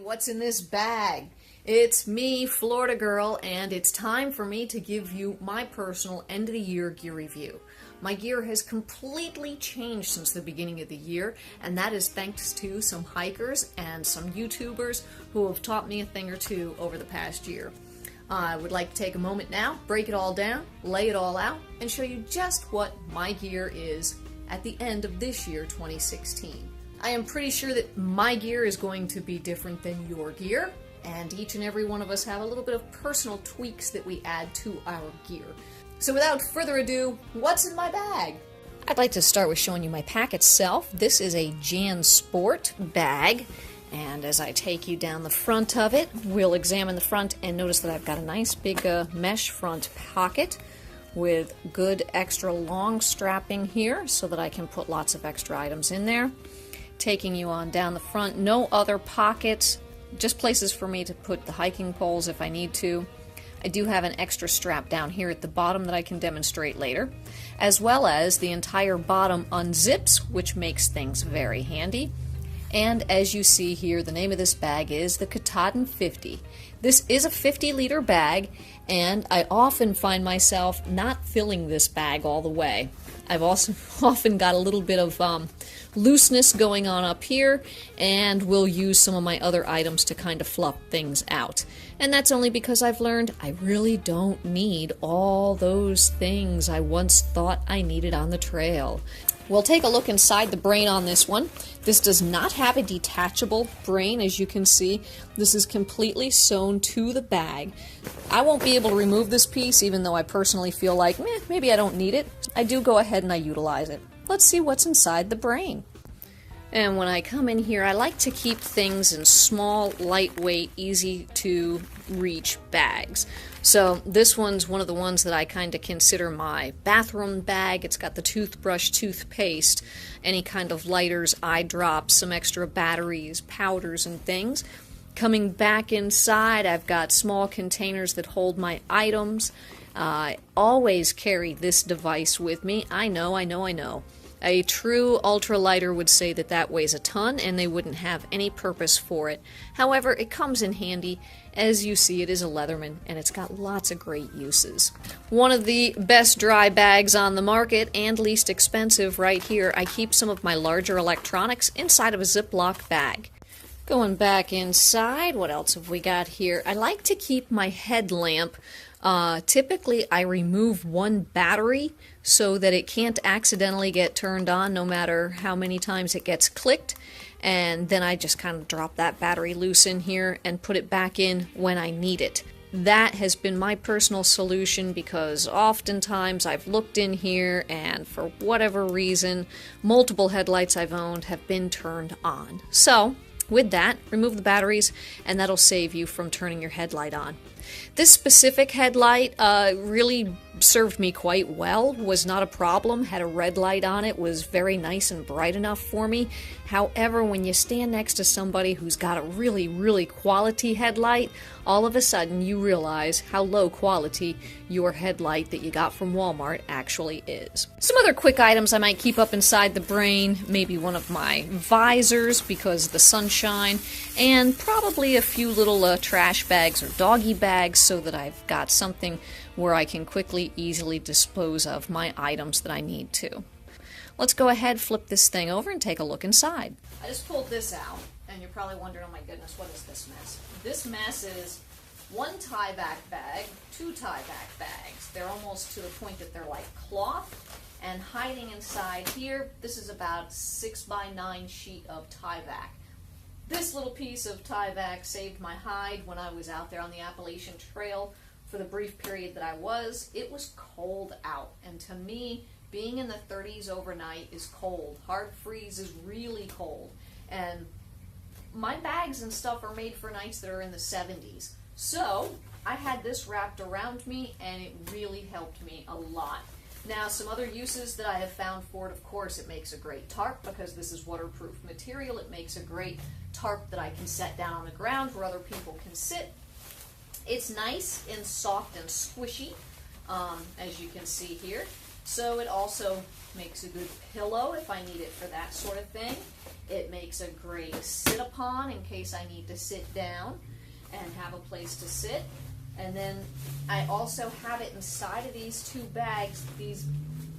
What's in this bag? It's me, Florida Girl, and it's time for me to give you my personal end of the year gear review. My gear has completely changed since the beginning of the year, and that is thanks to some hikers and some YouTubers who have taught me a thing or two over the past year. I would like to take a moment now, break it all down, lay it all out, and show you just what my gear is at the end of this year, 2016. I am pretty sure that my gear is going to be different than your gear, and each and every one of us have a little bit of personal tweaks that we add to our gear. So without further ado, what's in my bag? I'd like to start with showing you my pack itself. This is a JanSport bag, and as I take you down the front of it, we'll examine the front and notice that I've got a nice big mesh front pocket with good extra long strapping here so that I can put lots of extra items in there. Taking you on down the front, no other pockets, just places for me to put the hiking poles if I need to. I do have an extra strap down here at the bottom that I can demonstrate later, as well as the entire bottom unzips, which makes things very handy. And as you see here, the name of this bag is the Katahdin 50. This is a 50-liter bag, and I often find myself not filling this bag all the way. I've also often got a little bit of looseness going on up here, and will use some of my other items to kind of fluff things out. And that's only because I've learned I really don't need all those things I once thought I needed on the trail. We'll take a look inside the brain on this one. This does not have a detachable brain, as you can see. This is completely sewn to the bag. I won't be able to remove this piece, even though I personally feel like, maybe I don't need it. I do go ahead and I utilize it. Let's see what's inside the brain. And when I come in here, I like to keep things in small, lightweight, easy to reach bags. So this one's one of the ones that I kind of consider my bathroom bag. It's got the toothbrush, toothpaste, any kind of lighters, eye drops, some extra batteries, powders, and things. Coming back inside, I've got small containers that hold my items. I always carry this device with me. I know. A true ultralighter would say that that weighs a ton and they wouldn't have any purpose for it. However, it comes in handy. As you see, it is a Leatherman and it's got lots of great uses. One of the best dry bags on the market and least expensive right here. I keep some of my larger electronics inside of a Ziploc bag. Going back inside, what else have we got here? I like to keep my headlamp. Typically, I remove one battery so that it can't accidentally get turned on no matter how many times it gets clicked. And then I just kind of drop that battery loose in here and put it back in when I need it. That has been my personal solution because oftentimes I've looked in here and for whatever reason, multiple headlights I've owned have been turned on. So, with that, remove the batteries and that'll save you from turning your headlight on. This specific headlight really served me quite well, was not a problem, had a red light on it, was very nice and bright enough for me. However, when you stand next to somebody who's got a really, really quality headlight, all of a sudden you realize how low quality your headlight that you got from Walmart actually is. Some other quick items I might keep up inside the brain, maybe one of my visors because of the sunshine, and probably a few little trash bags or doggy bags so that I've got something where I can quickly, easily dispose of my items that I need to. Let's go ahead, flip this thing over, and take a look inside. I just pulled this out, and you're probably wondering, oh my goodness, what is this mess? This mess is one Tyvek bag, two Tyvek bags. They're almost to the point that they're like cloth, and hiding inside here, this is about 6x9 sheet of Tyvek. This little piece of Tyvek saved my hide when I was out there on the Appalachian Trail for the brief period that I was. It was cold out, and to me, being in the 30s overnight is cold. Hard freeze is really cold, and my bags and stuff are made for nights that are in the 70s. So I had this wrapped around me, and it really helped me a lot. Now, some other uses that I have found for it, of course, it makes a great tarp because this is waterproof material. It makes a great tarp that I can set down on the ground where other people can sit. It's nice and soft and squishy, as you can see here. So it also Makes a good pillow if I need it for that sort of thing. It makes a great sit-upon in case I need to sit down and have a place to sit. And then I also have it inside of these two bags. These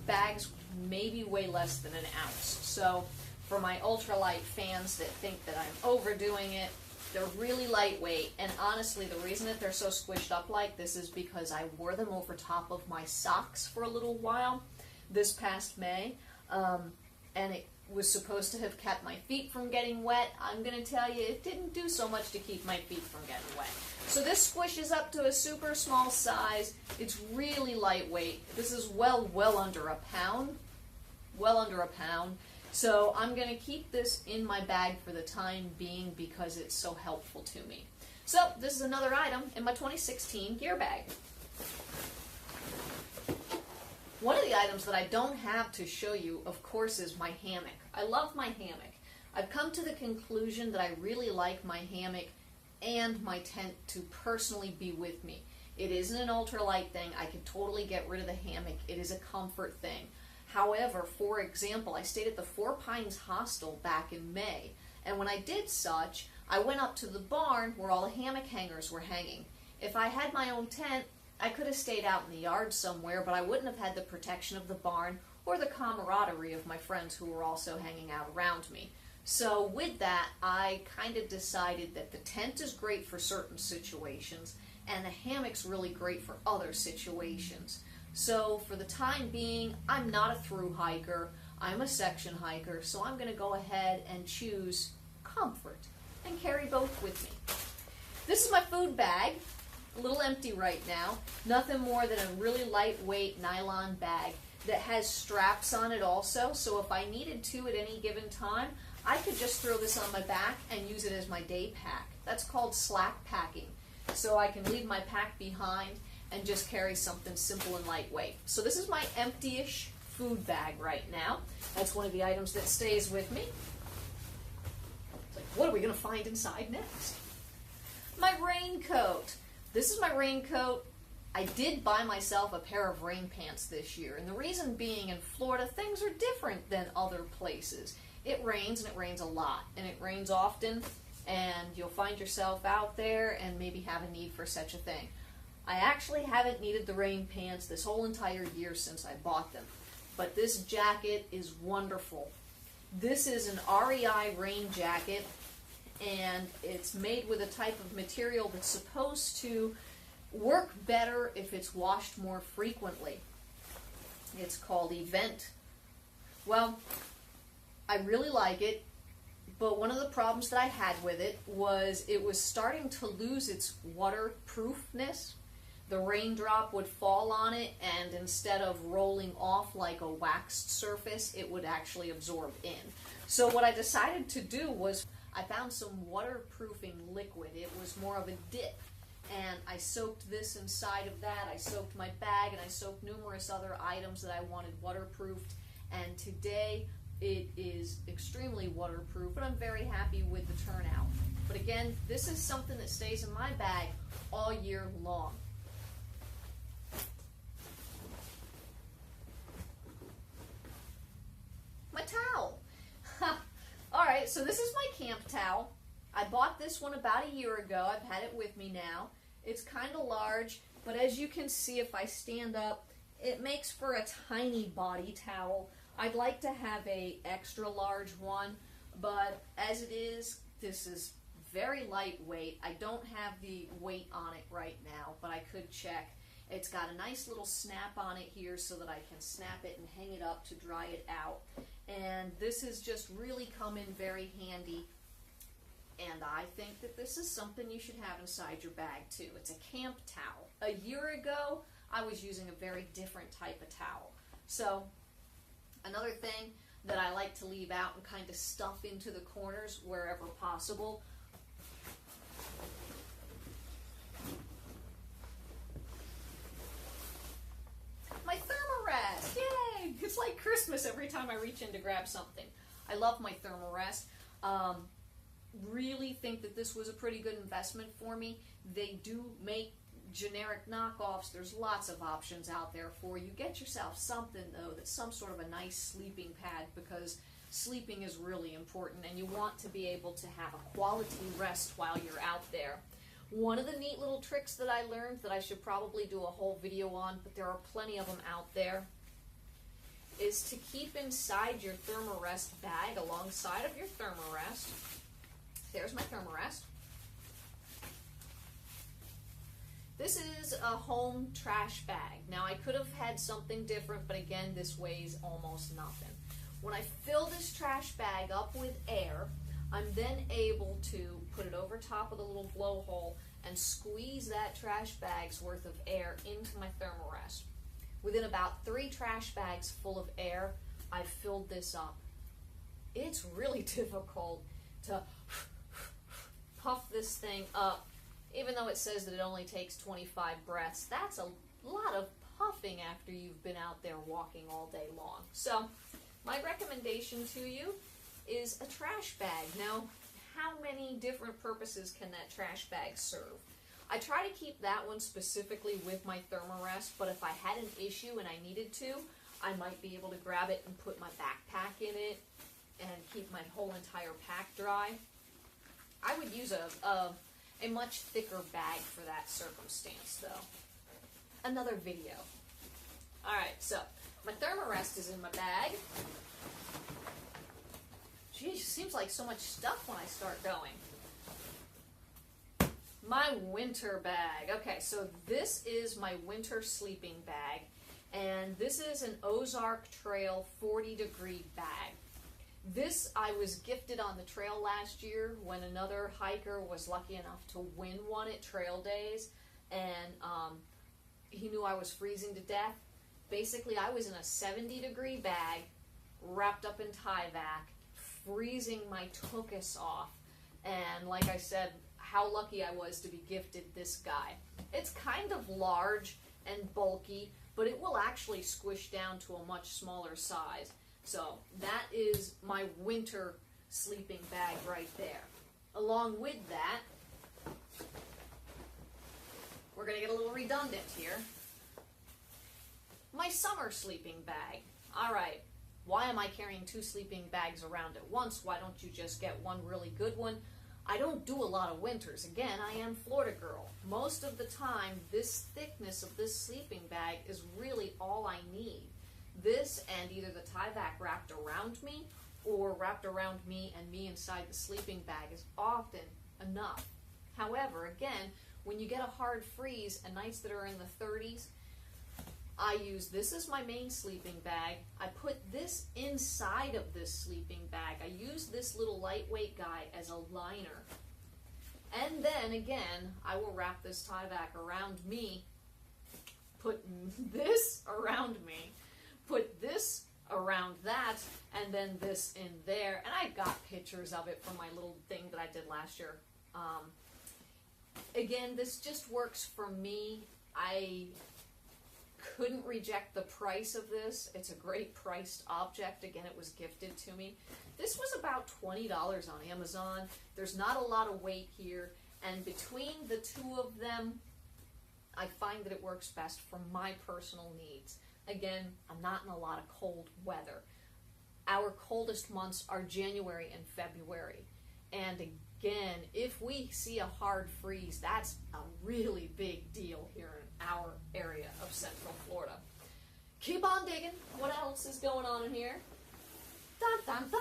bags maybe weigh less than an ounce. So for my ultralight fans that think that I'm overdoing it, they're really lightweight. And honestly, the reason that they're so squished up like this is because I wore them over top of my socks for a little while this past May. And it was supposed to have kept my feet from getting wet. I'm going to tell you, it didn't do so much to keep my feet from getting wet. So this squishes up to a super small size. It's really lightweight. This is well under a pound. Well under a pound. So I'm going to keep this in my bag for the time being because it's so helpful to me. So this is another item in my 2016 gear bag. One of the items that I don't have to show you, of course, is my hammock. I love my hammock. I've come to the conclusion that I really like my hammock and my tent to personally be with me. It isn't an ultralight thing. I could totally get rid of the hammock. It is a comfort thing. However, for example, I stayed at the Four Pines Hostel back in May, and when I did such, I went up to the barn where all the hammock hangers were hanging. If I had my own tent, I could have stayed out in the yard somewhere, but I wouldn't have had the protection of the barn or the camaraderie of my friends who were also hanging out around me. So with that, I kind of decided that the tent is great for certain situations, and the hammock's really great for other situations. So for the time being, I'm not a through hiker, I'm a section hiker, so I'm going to go ahead and choose comfort and carry both with me. This is my food bag. A little empty right now. Nothing more than a really lightweight nylon bag that has straps on it also, so if I needed to at any given time, I could just throw this on my back and use it as my day pack. That's called slack packing. So I can leave my pack behind and just carry something simple and lightweight. So this is my empty-ish food bag right now. That's one of the items that stays with me. It's like, what are we going to find inside next? My raincoat. This is my raincoat. I did buy myself a pair of rain pants this year, and the reason being in Florida, things are different than other places. It rains, and it rains a lot, and it rains often, and you'll find yourself out there and maybe have a need for such a thing. I actually haven't needed the rain pants this whole entire year since I bought them, but this jacket is wonderful. This is an REI rain jacket, and it's made with a type of material that's supposed to work better if it's washed more frequently. It's called Event. Well, I really like it, but one of the problems that I had with it was starting to lose its waterproofness. The raindrop would fall on it, and instead of rolling off like a waxed surface, it would actually absorb in. So what I decided to do was I found some waterproofing liquid. It was more of a dip, and I soaked this inside of that. I soaked my bag, and I soaked numerous other items that I wanted waterproofed, and today it is extremely waterproof, and I'm very happy with the turnout. But again, this is something that stays in my bag all year long. My towel. Alright, so this is my camp towel. I bought this one about a year ago. I've had it with me now. It's kind of large, but as you can see if I stand up, it makes for a tiny body towel. I'd like to have a extra large one, but as it is, this is very lightweight. I don't have the weight on it right now, but I could check. It's got a nice little snap on it here so that I can snap it and hang it up to dry it out. And this has just really come in very handy. And I think that this is something you should have inside your bag too. It's a camp towel. A year ago, I was using a very different type of towel. So, another thing that I like to leave out and kind of stuff into the corners wherever possible. My Thermarest! Yay! It's like Christmas every time I reach in to grab something. I love my Thermarest. Really think that this was a pretty good investment for me. They do make generic knockoffs. There's lots of options out there for you. Get yourself something, though, that's some sort of a nice sleeping pad, because sleeping is really important, and you want to be able to have a quality rest while you're out there. One of the neat little tricks that I learned that I should probably do a whole video on, but there are plenty of them out there, is to keep inside your Thermarest bag, alongside of your Thermarest. There's my Thermarest. This is a home trash bag. Now, I could have had something different, but again, this weighs almost nothing. When I fill this trash bag up with air, I'm then able to put it over top of the little blowhole and squeeze that trash bag's worth of air into my Thermarest. Within about 3 trash bags full of air, I've filled this up. It's really difficult to puff this thing up. Even though it says that it only takes 25 breaths, that's a lot of puffing after you've been out there walking all day long. So, my recommendation to you is a trash bag. Now, how many different purposes can that trash bag serve? I try to keep that one specifically with my Thermarest, but if I had an issue and I needed to, I might be able to grab it and put my backpack in it and keep my whole entire pack dry. I would use a much thicker bag for that circumstance, though. Another video. Alright, so my Thermarest is in my bag. Geez, seems like so much stuff when I start going. My winter bag. Okay, so this is my winter sleeping bag, and this is an Ozark Trail 40-degree bag. This I was gifted on the trail last year when another hiker was lucky enough to win one at Trail Days, and he knew I was freezing to death. Basically, I was in a 70-degree bag, wrapped up in Tyvek, freezing my tuchus off, and like I said, how lucky I was to be gifted this guy. It's kind of large and bulky, but it will actually squish down to a much smaller size. So that is my winter sleeping bag right there. Along with that, we're going to get a little redundant here. My summer sleeping bag. Alright, why am I carrying 2 sleeping bags around at once? Why don't you just get one really good one? I don't do a lot of winters. Again, I am Florida girl. Most of the time, this thickness of this sleeping bag is really all I need. This and either the Tyvek wrapped around me or wrapped around me and me inside the sleeping bag is often enough. However, again, when you get a hard freeze and nights that are in the 30s, I use this as my main sleeping bag. I put this inside of this sleeping bag. I use this little lightweight guy as a liner. And then again, I will wrap this Tyvek around me, put this around me, put this around that, and then this in there. And I got pictures of it from my little thing that I did last year. Again, this just works for me. I couldn't reject the price of this. It's a great priced object. Again, it was gifted to me. This was about $20 on Amazon. There's not a lot of weight here, and between the 2 of them, I find that it works best for my personal needs. Again, I'm not in a lot of cold weather. Our coldest months are January and February. And again, if we see a hard freeze, that's a really big deal here in our area of Central Florida. Keep on digging. What else is going on in here? Dun, dun, dun.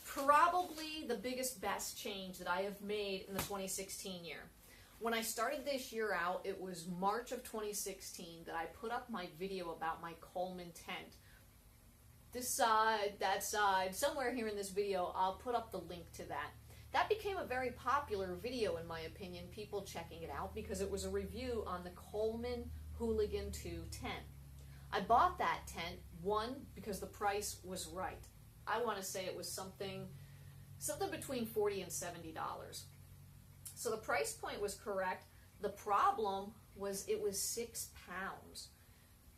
Probably the biggest, best change that I have made in the 2016 year. When I started this year out, it was March of 2016 that I put up my video about my Coleman tent. This side, that side, somewhere here in this video, I'll put up the link to that. That became a very popular video, in my opinion, people checking it out, because it was a review on the Coleman Hooligan 2 tent. I bought that tent, one, because the price was right. I want to say it was something between $40 and $70. So the price point was correct. The problem was it was 6 pounds.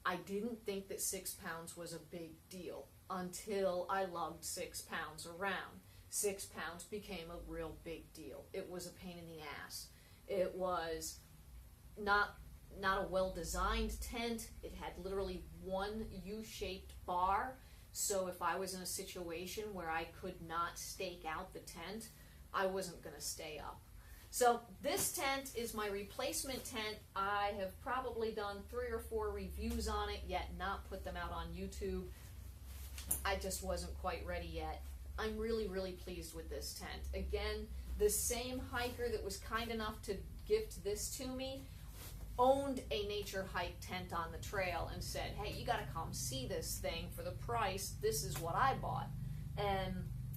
I didn't think that 6 pounds was a big deal until I lugged 6 pounds around. 6 pounds became a real big deal. It was a pain in the ass. It was not not a well-designed tent. It had literally one U-shaped bar, so if I was in a situation where I could not stake out the tent, I wasn't going to stay up. So this tent is my replacement tent. I have probably done 3 or 4 reviews on it, yet not put them out on YouTube. I just wasn't quite ready yet. I'm really, really pleased with this tent. Again, the same hiker that was kind enough to gift this to me owned a nature hike tent on the trail and said, hey, you got to come see this thing for the price. This is what I bought. And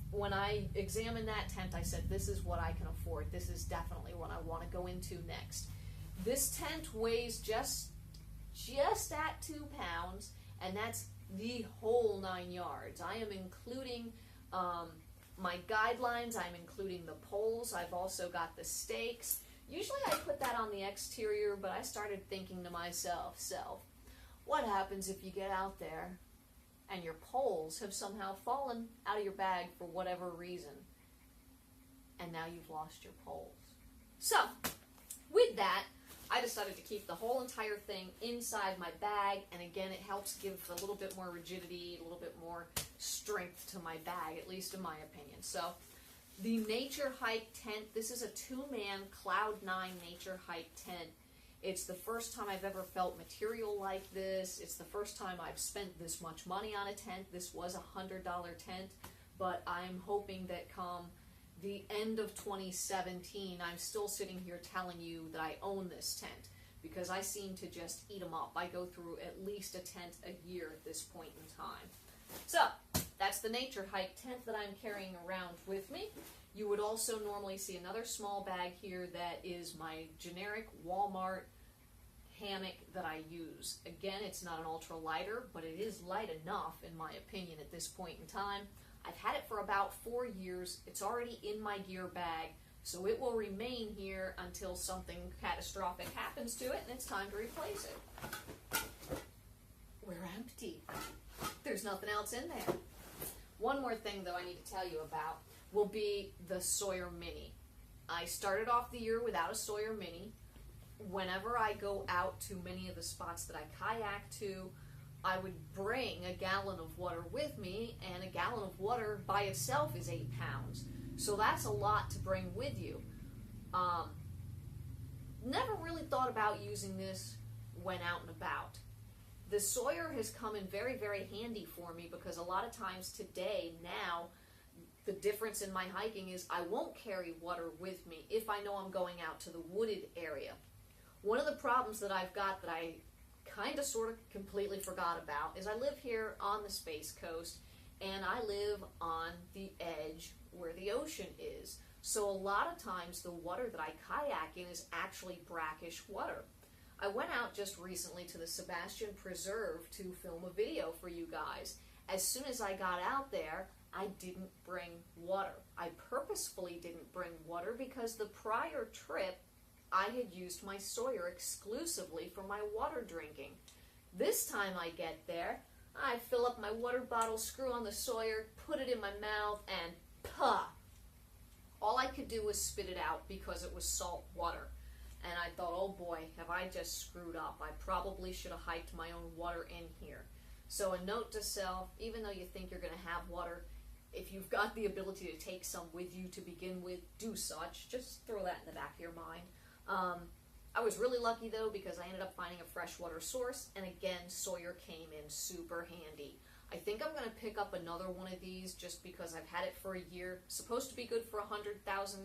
when I examined that tent, I said, this is what I can afford. This is definitely what I want to go into next. This tent weighs just at 2 pounds, and that's the whole 9 yards. I am including my guidelines. I'm including the poles. I've also got the stakes. Usually I put that on the exterior, but I started thinking to myself, what happens if you get out there and your poles have somehow fallen out of your bag for whatever reason, and now you've lost your poles? So, with that, I decided to keep the whole entire thing inside my bag, and again, it helps give a little bit more rigidity, a little bit more strength to my bag, at least in my opinion. So, the Nature Hike tent, this is a 2-man Cloud9 Nature Hike tent. It's the first time I've ever felt material like this. It's the first time I've spent this much money on a tent. This was a $100 tent, but I'm hoping that come the end of 2017, I'm still sitting here telling you that I own this tent, because I seem to just eat them up. I go through at least a tent a year at this point in time. So, that's the Nature Hike tent that I'm carrying around with me. You would also normally see another small bag here that is my generic Walmart hammock that I use. Again, it's not an ultra lighter, but it is light enough in my opinion at this point in time. I've had it for about 4 years. It's already in my gear bag, so it will remain here until something catastrophic happens to it and it's time to replace it. We're empty. There's nothing else in there. One more thing, though, I need to tell you about will be the Sawyer Mini. I started off the year without a Sawyer Mini. Whenever I go out to many of the spots that I kayak to, I would bring a gallon of water with me, and a gallon of water by itself is 8 pounds. So that's a lot to bring with you. Never really thought about using this when out and about. The Sawyer has come in very, very handy for me, because a lot of times today, now, the difference in my hiking is I won't carry water with me if I know I'm going out to the wooded area. One of the problems that I've got that I kind of sort of completely forgot about is I live here on the Space Coast, and I live on the edge where the ocean is. So a lot of times the water that I kayak in is actually brackish water. I went out just recently to the Sebastian Preserve to film a video for you guys. As soon as I got out there, I didn't bring water. I purposefully didn't bring water because the prior trip I had used my Sawyer exclusively for my water drinking. This time I get there, I fill up my water bottle, screw on the Sawyer, put it in my mouth, and puh! All I could do was spit it out because it was salt water. And I thought, oh boy, have I just screwed up. I probably should have hiked my own water in here. So a note to self, even though you think you're going to have water, if you've got the ability to take some with you to begin with, do such. Just throw that in the back of your mind. I was really lucky though, because I ended up finding a freshwater source, and again, Sawyer came in super handy. I think I'm going to pick up another one of these just because I've had it for a year. It's supposed to be good for 100,000.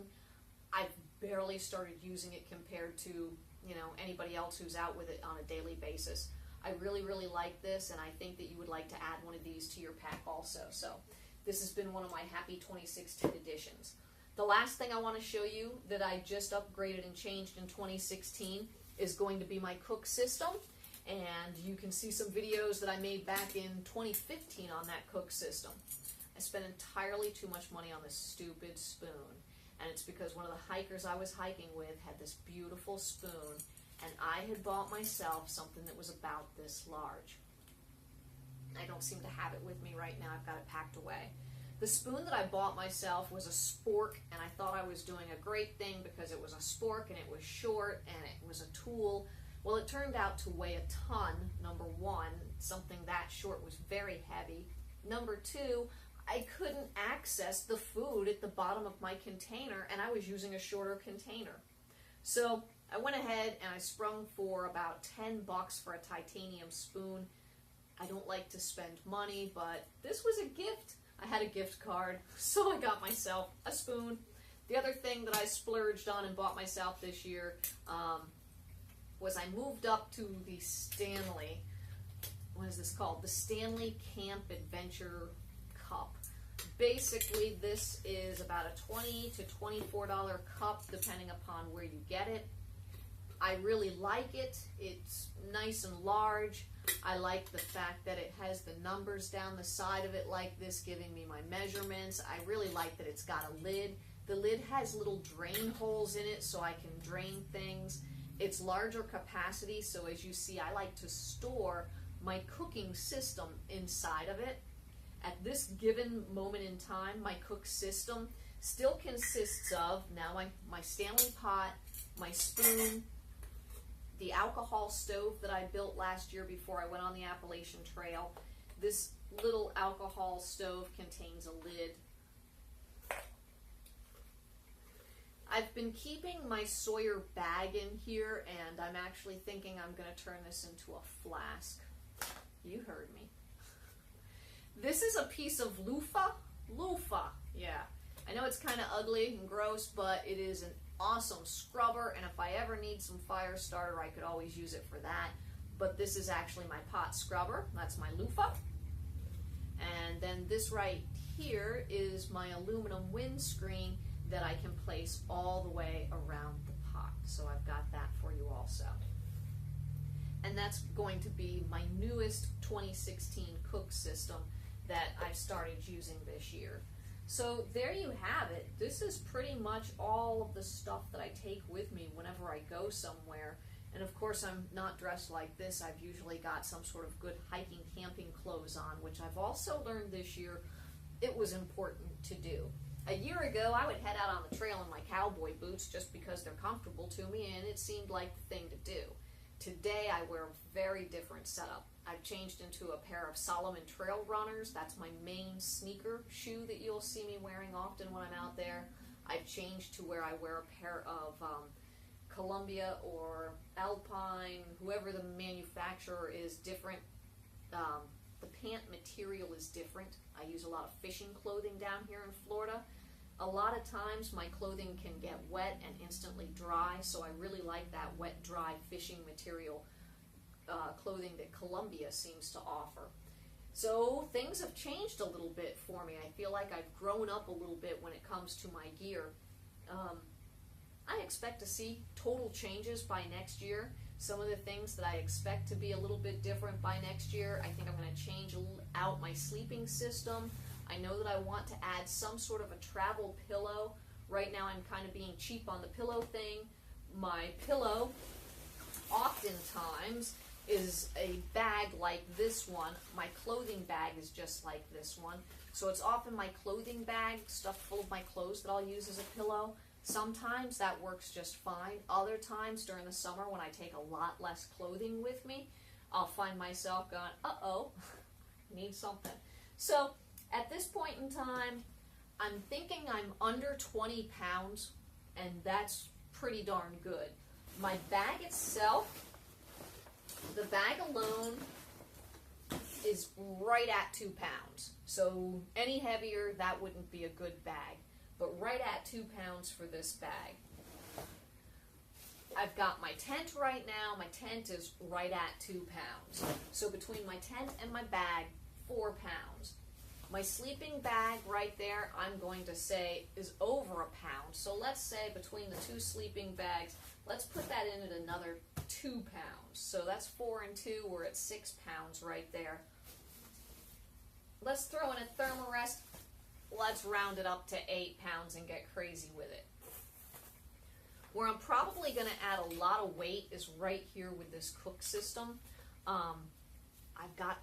I've barely started using it compared to, you know, anybody else who's out with it on a daily basis. I really, really like this, and I think that you would like to add one of these to your pack also. So this has been one of my happy 2016 editions. The last thing I want to show you that I just upgraded and changed in 2016 is going to be my cook system. And you can see some videos that I made back in 2015 on that cook system. I spent entirely too much money on this stupid spoon. And it's because one of the hikers I was hiking with had this beautiful spoon, and I had bought myself something that was about this large. I don't seem to have it with me right now. I've got it packed away. The spoon that I bought myself was a spork, and I thought I was doing a great thing because it was a spork and it was short and it was a tool. Well, it turned out to weigh a ton, number one. Something that short was very heavy. Number two, I couldn't access the food at the bottom of my container, and I was using a shorter container. So I went ahead and I sprung for about $10 for a titanium spoon. I don't like to spend money, but this was a gift. I had a gift card, so I got myself a spoon. The other thing that I splurged on and bought myself this year was I moved up to the Stanley, what is this called? The Stanley Camp Adventure Cup. Basically, this is about a $20 to $24 cup, depending upon where you get it. I really like it. It's nice and large. I like the fact that it has the numbers down the side of it like this, giving me my measurements. I really like that it's got a lid. The lid has little drain holes in it so I can drain things. It's larger capacity, so as you see, I like to store my cooking system inside of it. At this given moment in time, my cook system still consists of now my Stanley pot, my spoon, the alcohol stove that I built last year before I went on the Appalachian Trail. This little alcohol stove contains a lid. I've been keeping my Sawyer bag in here, and I'm actually thinking I'm going to turn this into a flask. You heard me. This is a piece of loofah. Loofah, yeah. I know it's kind of ugly and gross, but it is an awesome scrubber, and if I ever need some fire starter, I could always use it for that. But this is actually my pot scrubber. That's my loofah. And then this right here is my aluminum windscreen that I can place all the way around the pot. So I've got that for you also. And that's going to be my newest 2016 cook system that I've started using this year. So there you have it. This is pretty much all of the stuff that I take with me whenever I go somewhere. And of course, I'm not dressed like this. I've usually got some sort of good hiking, camping clothes on, which I've also learned this year it was important to do. A year ago, I would head out on the trail in my cowboy boots just because they're comfortable to me and it seemed like the thing to do. Today, I wear a very different setup. I've changed into a pair of Salomon Trail Runners. That's my main sneaker shoe that you'll see me wearing often when I'm out there. I've changed to where I wear a pair of Columbia or Alpine, whoever the manufacturer is different. The pant material is different. I use a lot of fishing clothing down here in Florida. A lot of times my clothing can get wet and instantly dry, so I really like that wet, dry fishing material clothing that Columbia seems to offer. So things have changed a little bit for me. I feel like I've grown up a little bit when it comes to my gear. I expect to see total changes by next year. Some of the things that I expect to be a little bit different by next year, I think I'm going to change out my sleeping system. I know that I want to add some sort of a travel pillow. Right now I'm kind of being cheap on the pillow thing. My pillow, oftentimes, is a bag like this one. My clothing bag is just like this one. So it's often my clothing bag, stuffed full of my clothes that I'll use as a pillow. Sometimes that works just fine. Other times during the summer when I take a lot less clothing with me, I'll find myself going, uh-oh, need something. So at this point in time, I'm thinking I'm under 20 pounds, and that's pretty darn good. My bag itself, the bag alone is right at 2 pounds. So any heavier, that wouldn't be a good bag. But right at 2 pounds for this bag. I've got my tent right now. My tent is right at 2 pounds. So between my tent and my bag, 4 pounds. My sleeping bag right there, I'm going to say, is over a pound. So let's say between the two sleeping bags, let's put that in at another 2 pounds. So that's 4 and 2, we're at 6 pounds right there. Let's throw in a thermarest. Let's round it up to 8 pounds and get crazy with it. Where I'm probably going to add a lot of weight is right here with this cook system. I've got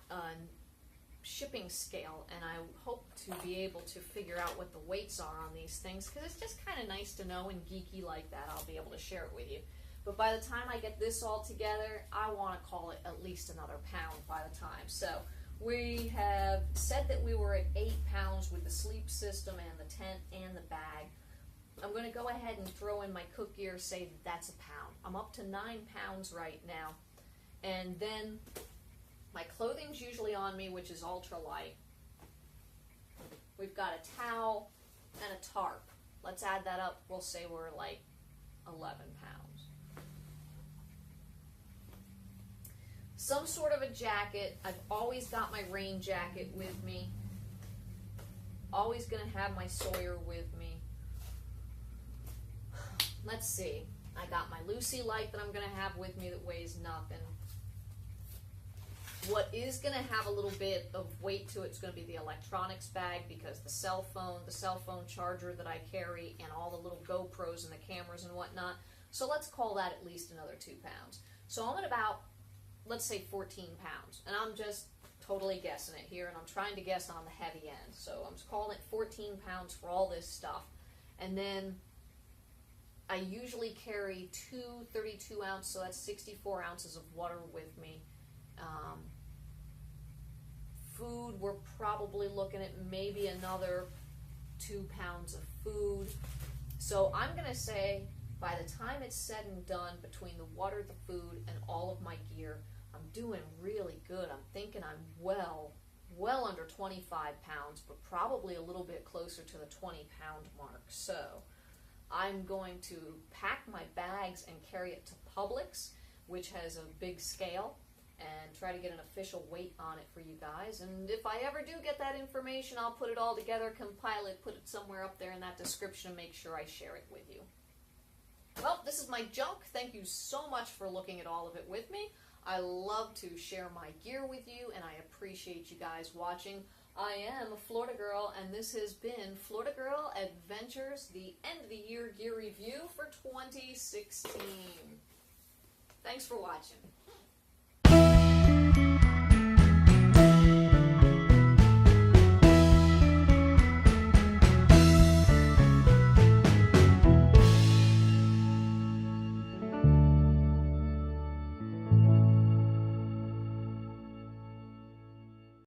shipping scale, and I hope to be able to figure out what the weights are on these things, because it's just kind of nice to know, and geeky like that, I'll be able to share it with you. But by the time I get this all together, I want to call it at least another pound by the time. So we have said that we were at 8 pounds with the sleep system and the tent and the bag. I'm going to go ahead and throw in my cook gear, say that's a pound. I'm up to 9 pounds right now. And then my clothing's usually on me, which is ultralight. We've got a towel and a tarp. Let's add that up. We'll say we're like 11 pounds. Some sort of a jacket. I've always got my rain jacket with me. Always going to have my Sawyer with me. Let's see. I got my Lucy light that I'm going to have with me that weighs nothing. What is going to have a little bit of weight to it is going to be the electronics bag, because the cell phone charger that I carry, and all the little GoPros and the cameras and whatnot. So let's call that at least another 2 pounds. So I'm at about, let's say 14 pounds. And I'm just totally guessing it here, and I'm trying to guess on the heavy end. So I'm just calling it 14 pounds for all this stuff. And then I usually carry 2 32-ounce, so that's 64 ounces of water with me. Food, we're probably looking at maybe another 2 pounds of food. So I'm going to say by the time it's said and done, between the water, the food, and all of my gear, I'm doing really good. I'm thinking I'm well under 25 pounds, but probably a little bit closer to the 20-pound mark. So I'm going to pack my bags and carry it to Publix, which has a big scale, and try to get an official weight on it for you guys. And if I ever do get that information, I'll put it all together, compile it, put it somewhere up there in that description, and make sure I share it with you. Well, this is my junk. Thank you so much for looking at all of it with me. I love to share my gear with you, and I appreciate you guys watching. I am a Florida Girl, and this has been Florida Girl Adventures, the end of the year gear review for 2016. Thanks for watching.